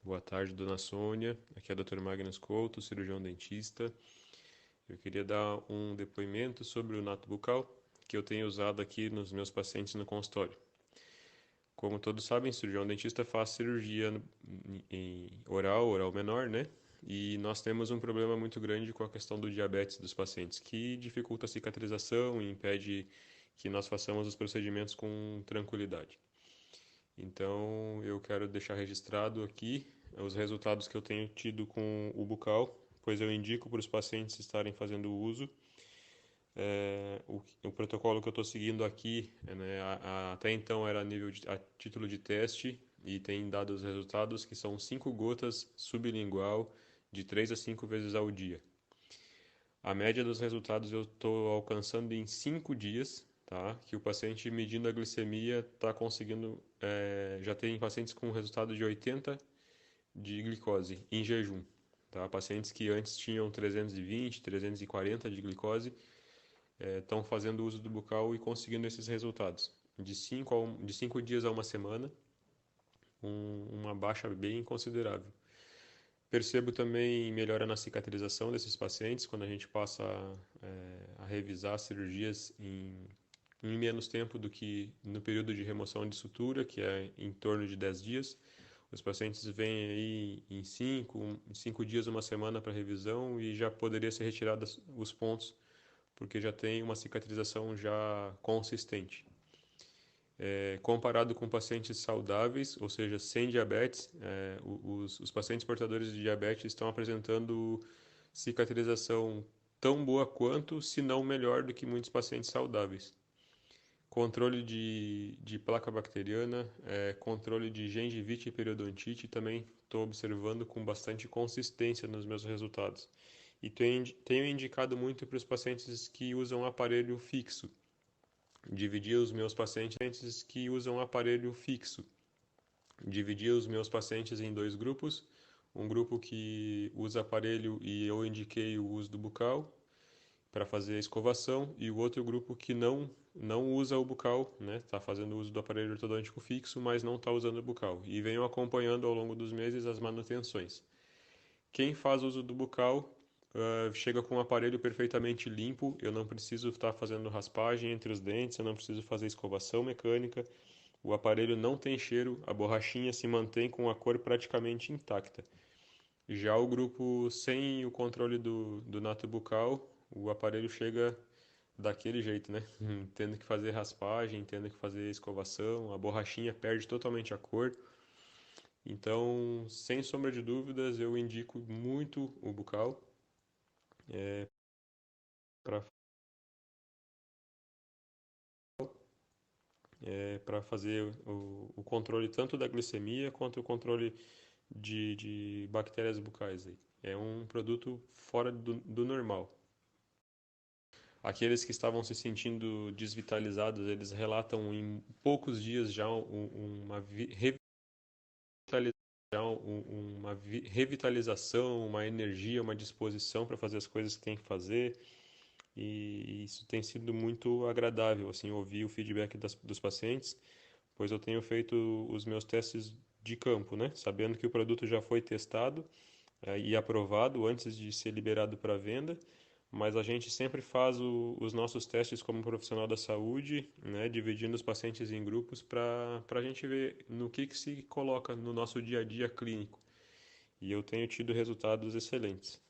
Boa tarde, dona Sônia. Aqui é o Dr. Magnus Couto, cirurgião dentista. Eu queria dar um depoimento sobre o nato bucal que eu tenho usado aqui nos meus pacientes no consultório. Como todos sabem, cirurgião dentista faz cirurgia em oral menor, né? E nós temos um problema muito grande com a questão do diabetes dos pacientes, que dificulta a cicatrização e impede que nós façamos os procedimentos com tranquilidade. Então, eu quero deixar registrado aqui os resultados que eu tenho tido com o bucal, pois eu indico para os pacientes estarem fazendo uso. O protocolo que eu estou seguindo aqui, né, até então era a título de teste e tem dado os resultados que são 5 gotas sublingual de 3 a 5 vezes ao dia. A média dos resultados eu estou alcançando em 5 dias, tá? Que o paciente medindo a glicemia está conseguindo, já tem pacientes com resultado de 80 de glicose em jejum, tá? Pacientes que antes tinham 320, 340 de glicose, estão fazendo uso do bucal e conseguindo esses resultados. De 5 dias a uma semana, uma baixa bem considerável. Percebo também melhora na cicatrização desses pacientes quando a gente passa a revisar cirurgias em menos tempo do que no período de remoção de sutura, que é em torno de 10 dias. Os pacientes vêm aí em 5 dias, uma semana para revisão e já poderia ser retirado os pontos, porque já tem uma cicatrização já consistente. Comparado com pacientes saudáveis, ou seja, sem diabetes, os pacientes portadores de diabetes estão apresentando cicatrização tão boa quanto, se não melhor do que muitos pacientes saudáveis. Controle de placa bacteriana, controle de gengivite e periodontite também estou observando com bastante consistência nos meus resultados. E tenho indicado muito para os pacientes que usam aparelho fixo. Dividir os meus pacientes que usam aparelho fixo. Dividir os meus pacientes em 2 grupos. Um grupo que usa aparelho e eu indiquei o uso do bucal para fazer a escovação, e o outro grupo que não usa o bucal, né? Está fazendo uso do aparelho ortodôntico fixo, mas não está usando o bucal. E venho acompanhando ao longo dos meses as manutenções. Quem faz uso do bucal chega com o aparelho perfeitamente limpo, eu não preciso estar fazendo raspagem entre os dentes, eu não preciso fazer escovação mecânica, o aparelho não tem cheiro, a borrachinha se mantém com a cor praticamente intacta. Já o grupo sem o controle do nato bucal, o aparelho chega daquele jeito, né? Tendo que fazer raspagem, tendo que fazer escovação, a borrachinha perde totalmente a cor. Então, sem sombra de dúvidas, eu indico muito o bucal para fazer o controle tanto da glicemia quanto o controle de bactérias bucais aí. É um produto fora do normal. Aqueles que estavam se sentindo desvitalizados, eles relatam em poucos dias já uma revitalização, uma energia, uma disposição para fazer as coisas que tem que fazer. E isso tem sido muito agradável, assim, ouvir o feedback dos pacientes, pois eu tenho feito os meus testes de campo, né? Sabendo que o produto já foi testado e aprovado antes de ser liberado para venda, mas a gente sempre faz os nossos testes como profissional da saúde, né? Dividindo os pacientes em grupos para a gente ver no que se coloca no nosso dia a dia clínico. E eu tenho tido resultados excelentes.